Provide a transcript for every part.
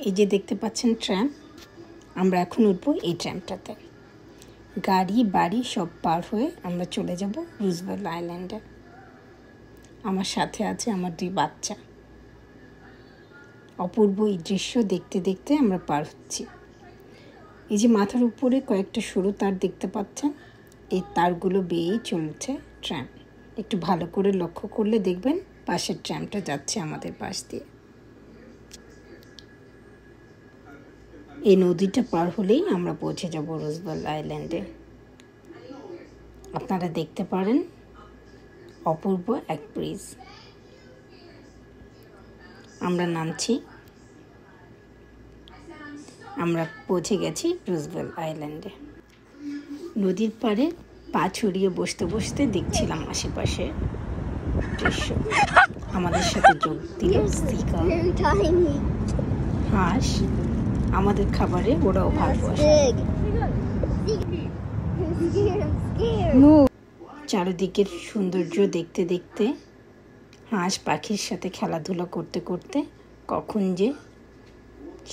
এই যে দেখতে পাচ্ছেন ট্রাম, আমরা এখন উঠবো এই ট্রামটাতে। গাড়ি বাড়ি সব পার হয়ে আমরা চলে যাব রুজভেল্ট আইল্যান্ডে। আমার সাথে আছে আমার 2 বাচ্চা। অপূর্ব এই দৃশ্য দেখতে দেখতে আমরা পার হচ্ছি। এই যে মাথার উপরে কয়েকটা সরু তার দেখতে পাচ্ছেন, এই তারগুলো বেয়েই চলছে ট্রাম। একটু ভালো করে লক্ষ্য করলে দেখবেন পাশের ট্রামটা যাচ্ছে আমাদের পাশ দিয়ে। এই নদীটা পার হলেই আমরা পৌঁছে যাব রুজভেল্ট আইল্যান্ডে। আপনারা দেখতে পারেন অপূর্ব এক ব্রিজ। আমরা নামছি, আমরা পৌঁছে গেছি রুজভেল্ট আইল্যান্ডে। নদীর পাড়ে পা ছড়িয়ে বসতে বসতে দেখছিলাম আশেপাশে দৃশ্য। আমাদের সাথে যোগ দিল সিকা, হাঁস। আমাদের খাবারে ওরাও ভালোবাসে। চারিদিকের সৌন্দর্য দেখতে দেখতে, হাঁস পাখির সাথে খেলাধুলা করতে করতে কখন যে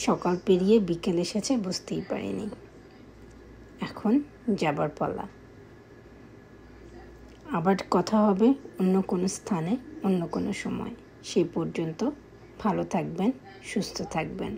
সকাল পেরিয়ে বিকেল এসেছে বুঝতেই পারিনি। এখন যাবার পালা। আবার কথা হবে অন্য কোনো স্থানে, অন্য কোনো সময়। সেই পর্যন্ত ভালো থাকবেন, সুস্থ থাকবেন।